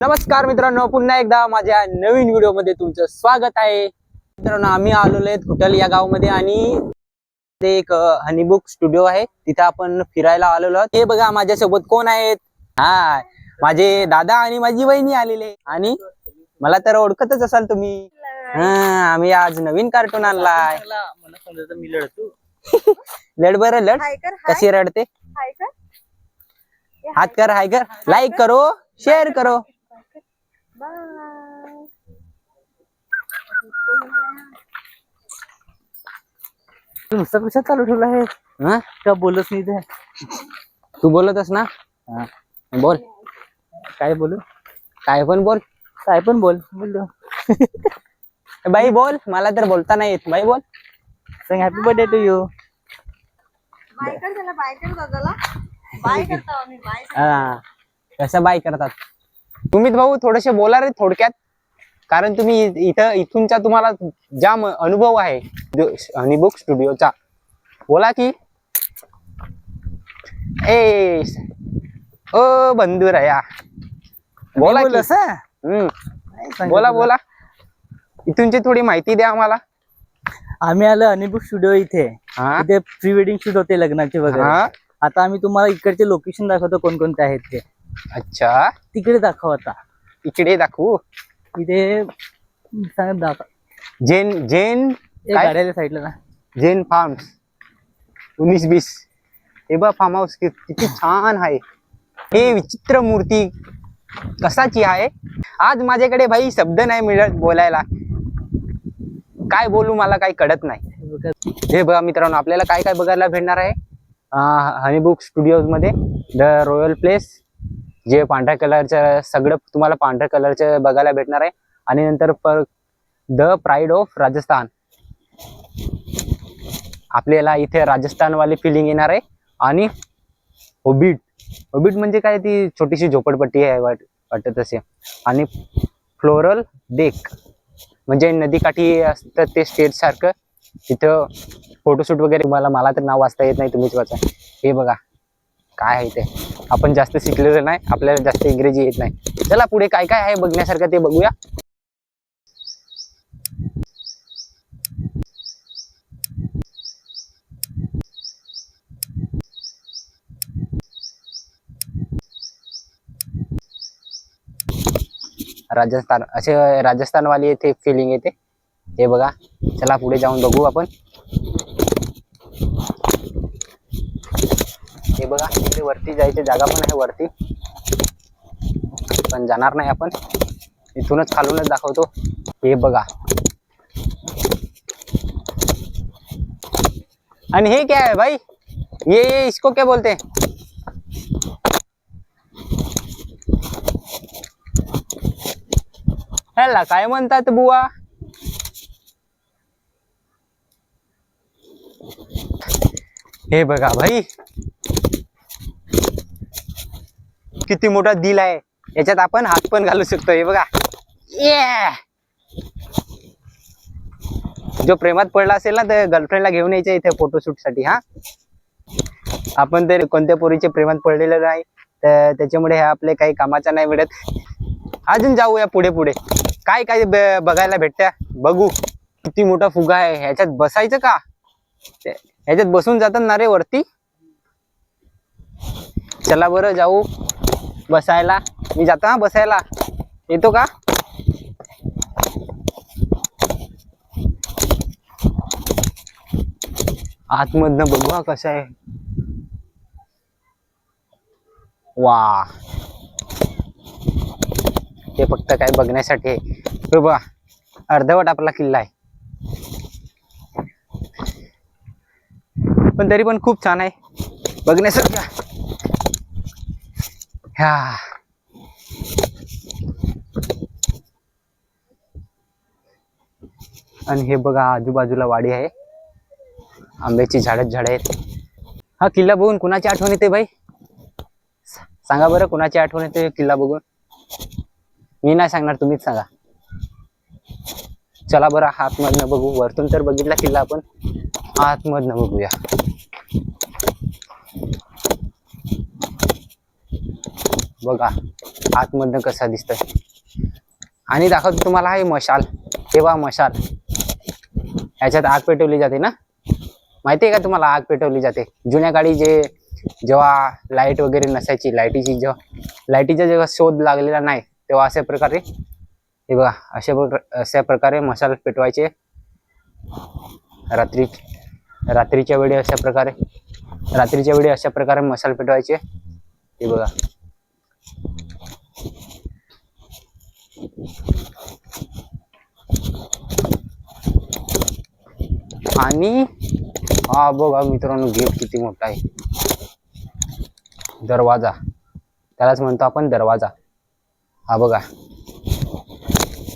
नमस्कार मित्रांनो, पुन्हा एकदा माझ्या नवीन व्हिडिओ मध्ये तुमचं स्वागत आहे. मित्रांनो, आम्ही आलेलो आहेत कुटल या गावामध्ये आणि ते एक हनीबुक स्टुडिओ आहे, तिथे आपण फिरायला आलेलो आहोत. हे बघा माझ्यासोबत कोण आहेत. हा, माझे दादा आणि माझी वहिनी आलेले आणि मला तर ओळखतच असाल तुम्ही. आम्ही आज नवीन कार्टून आणलाय. मी लढतो. लढ बरं लढ. कशी रडते. हात कर, हाय कर, लाईक करो, शेअर करो. नुसता कशा चालू ठेवला आहे का बोलत नाही ते. तू बोलतस ना. बोल. काय बोलू. काय पण बोल. काय पण बोललो. बाई बोल. मला तर बोलता नाही येत. बाई बोल. सांग हॅपी बर्थडे टू यू. कसं बाय करतात तुम्ही भाऊ. थोडेसे बोला रे थोडक्यात, कारण तुम्ही इथूनचा तुम्हाला जाम अनुभव आहे हनीबुक स्टुडिओचा. बोला की. ए ओ बंधुराया बोला की. बोला बोला. इथूनची थोडी माहिती द्या आम्हाला. आम्ही आलो हनीबुक स्टुडिओ इथे. इथे प्री वेडिंग शूट होते लग्नाचे वगैरे. आता आम्ही तुम्हाला इकडचे लोकेशन दाखवतो कोणकोणते आहेत ते. अच्छा, तिकडे दाखव. आता इकडे दाखवू. इथे सांग दाखव. जैन गाड्याच्या साईडला ना. जैन फार्म्स 1920. हे बघ फार्म हाऊस किती छान आहे. हे विचित्र मूर्ती कशाची आहे. आज माझ्याकडे भाई शब्द नाही मिळत बोलायला. काय बोलू मला काही कळत नाही. हे बघा मित्रांनो, आपल्याला काय काय बघायला भेटणार आहे हनीबुक स्टुडिओज मध्ये. द रॉयल प्लेस, जे पांढऱ्या कलरचं सगळं तुम्हाला पांढऱ्या कलरचं बघायला भेटणार आहे. आणि नंतर द प्राईड ऑफ राजस्थान. आपल्याला इथे राजस्थानवाली फिलिंग येणार आहे. आणि होबिट. होबिट म्हणजे काय, ती छोटीशी झोपडपट्टी आहे वाटत असे. आणि फ्लोरल डेक म्हणजे नदीकाठी असतं ते स्टेज सारखं. तिथं फोटोशूट वगैरे. मला तर नाव वाचता येत नाही, तुम्हीच वाचा. हे बघा काय आहे ते. आपण जास्त शिकलेलं नाही, आपल्याला जास्त इंग्रजी येत नाही. चला पुढे काय काय आहे बघण्यासारखं ते बघूया. राजस्थान असे राजस्थानवाली येथे फिलिंग येते. हे बघा. चला पुढे जाऊन बघू आपण. हे बघा, इथे वरती जायची जागा पण आहे वरती, पण जाणार नाही आपण. इथूनच खालूनच दाखवतो. हे बघा. आणि हे क्या है भाई. ये इसको क्या बोलते हैं. ह्याला काय म्हणतात बुवा. हे बघा भाई, किती मोठा दिल आहे. याच्यात आपण हात पण घालू शकतो. हे बघा. जो प्रेमात पडला असेल ना, तर गर्लफ्रेंडला घेऊन यायचे इथे फोटोशूट साठी. आपण तर कोणत्या पोरीचे प्रेमात पडलेलं नाही, तर त्याच्यामुळे हे आपले काही कामाचा नाही मिळत. अजून जाऊया पुढे पुढे. काय काय बघायला भेटत्या बघू. किती मोठा फुगा आहे. ह्याच्यात बसायचं का. ह्याच्यात बसून जातात ना रे वरती. चला बरं जाऊ बसायला. मी जातो हा बसायला. येतो का. आतमधनं बघू हा कसं आहे. वा, हे फक्त काय बघण्यासाठी आहे. हे बघा, अर्धवट आपला किल्ला आहे, पण तरी पण खूप छान आहे बघण्यासारखं. आणि हे बघा, आजूबाजूला वाडी आहे, आंब्याची झाड आहेत. हा किल्ला बघून कुणाची आठवण येते भाई. सांगा बरं, कुणाची आठवण येते किल्ला बघून. मी नाही सांगणार, तुम्हीच सांगा. चला बरं आतमधनं बघू. वरतून तर बघितला किल्ला आपण, आतमधनं बघूया. बघा आतमधनं कसा दिसतोय. आणि दाखवतो तुम्हाला हे मशाल. हे बघा मशाल, याच्यात आग पेटवली जाते ना. माहितीये का तुम्हाला आग पेटवली जाते. जुन्या काळी जेव्हा लाईट वगैरे नसायची, लाईटीचा जेव्हा शोध लागलेला नाही तेव्हा अशा प्रकारे हे बघा अशा प्रकारे मशाल पेटवायचे. रात्रीच्या वेळी अशा प्रकारे मशाल पेटवायचे. हे बघा आणि हा बघा मित्रांनो, गेट किती मोठा आहे. दरवाजा, त्यालाच म्हणतो आपण दरवाजा. हा बघा.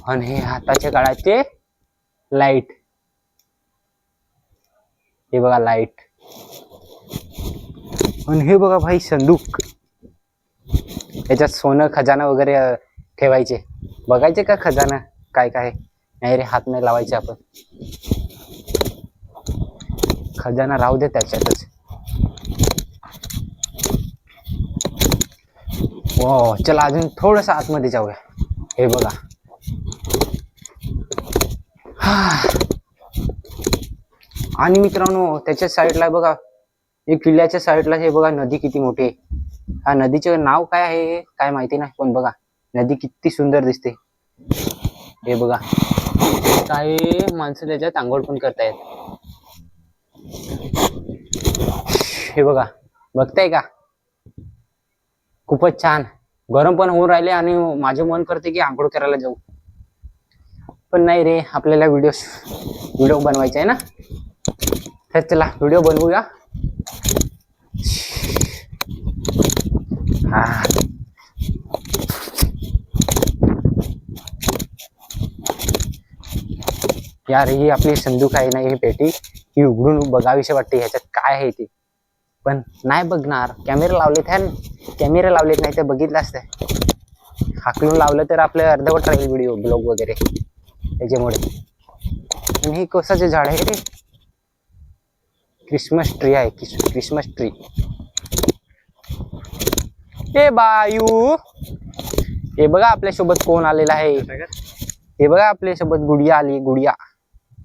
आणि हे आताच्या काळाचे लाईट. हे बघा लाईट. आणि हे बघा भाई संदूक. याच्यात सोनं खजाना वगैरे ठेवायचे. बघायचे का खजाना काय काय. नाही रे, हात नाही लावायचे आपण. खजाना राहू दे त्याच्यातच. हो, चला अजून थोडस आतमध्ये जाऊया. हे बघा. आणि मित्रांनो त्याच्या साईडला बघा, एक किल्ल्याच्या साईडला हे बघा नदी किती मोठी आहे. हा नदीचे नाव काय आहे काय माहिती नाही, पण बघा नदी किती सुंदर दिसते. हे बघा, काही माणसं त्याच्यात आंघोळ पण करतायत. हे बघा, बघताय का, खूपच छान. गरम पण होऊन राहिले आणि माझे मन करते की आंघोळ करायला जाऊ, पण नाही रे, आपल्याला व्हिडिओ बनवायचा आहे ना. तर चला व्हिडिओ बनवूया. यार ही आपली संदूक आहे ना, ही पेटी, ही उघडून बघावीशी वाटते ह्याच्यात काय आहे ते, पण नाही बघणार. कॅमेरा लावलेत नाही तर बघितलं असतं. हाकलून लावलं तर आपलं अर्धवट राहील व्हिडिओ ब्लॉग वगैरे त्याच्यामुळे. आणि हे कशाचे झाड आहे रे, क्रिसमस ट्री आहे, क्रिसमस ट्री. हे बायू, हे बघा आपल्यासोबत कोण आलेला आहे. हे बघा आपल्यासोबत गुडिया आली. गुडिया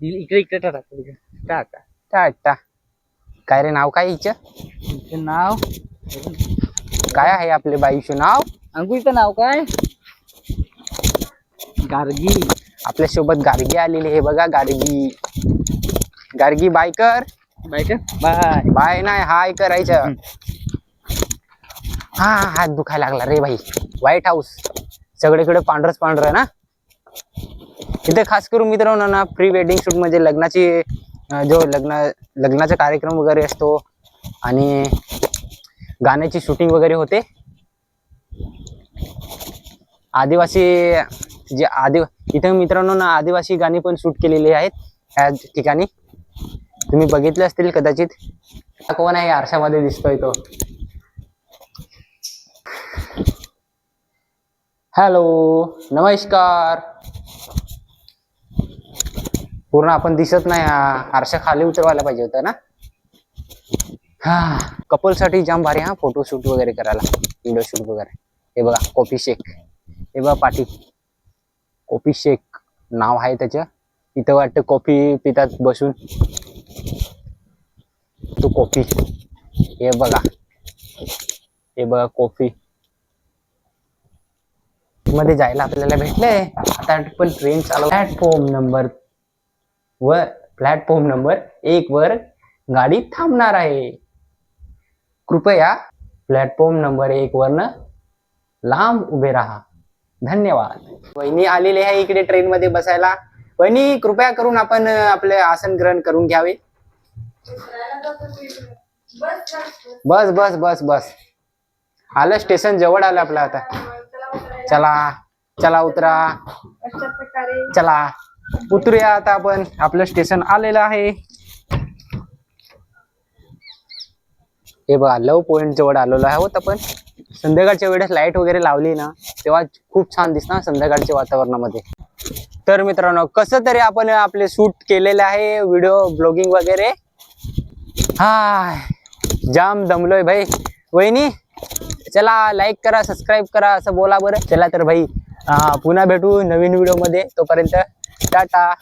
इकडे टाटा. काय रे नाव काय हिचं नाव काय आहे आपल्या बाईचं नाव. अंकुलचं नाव काय, गार्गी. आपल्यासोबत गार्गी आलेली. हे बघा गार्गी बाय कर. बाय नाही हाय करायचं. हा हात दुखायला लागला रे भाई. व्हाईट हाऊस सगळीकडे पांढरं ना. इथे खास करून मित्रांनो ना, प्री वेडिंग शूट म्हणजे लग्नाचा कार्यक्रम वगैरे असतो आणि गाण्याची शूटिंग वगैरे होते. इथे मित्रांनो ना आदिवासी गाणी पण शूट केलेली आहेत या ठिकाणी. तुम्ही बघितले असतील कदाचित. कोण आहे आरशामध्ये दिसतोय तो. हॅलो नमस्कार. पूर्ण आपण दिसत नाही. आरशा खाली उतरवायला पाहिजे होता ना. हा कपल साठी जाम भारी. हा फोटोशूट वगैरे करायला, व्हिडिओ शूट वगैरे. हे बघा कॉफी शेक. हे बघा पाटी कॉफी शेक नाव आहे त्याचं. इथं वाटतं कॉफी पितात बसून. तो कॉफी. हे बघा कॉफी मध्ये जायला आपल्याला भेटलंय. आता पण ट्रेन चालू. प्लॅटफॉर्म नंबर 1 वर गाडी थांबणार आहे. कृपया प्लॅटफॉर्म नंबर 1 वरनं लांब उभे राहा. धन्यवाद. वहिनी आलेली आहे इकडे ट्रेन मध्ये बसायला. वहिनी कृपया करून आपण आपले आसन ग्रहण करून घ्यावे. बस बस बस बस. आलं स्टेशन जवळ आलं आपलं आता. चला उतरा. चला उतरूया आता आपण. आपलं स्टेशन आलेलं आहे. हे बघा लव पॉइंट जवळ आलेलो आहोत आपण. संध्याकाळच्या वेळेस लाईट वगैरे लावली ना तेव्हा खूप छान दिसणार संध्याकाळच्या वातावरणामध्ये. तर मित्रांनो कसं तरी आपण आपले शूट केलेले आहे, व्हिडिओ ब्लॉगिंग वगैरे. हा जाम दमलोय भाई. वहिनी चला लाईक करा, सबस्क्राईब करा असं बोला बरं. चला तर भाई पुन्हा भेटू नवीन व्हिडिओ मध्ये. तोपर्यंत टाटा.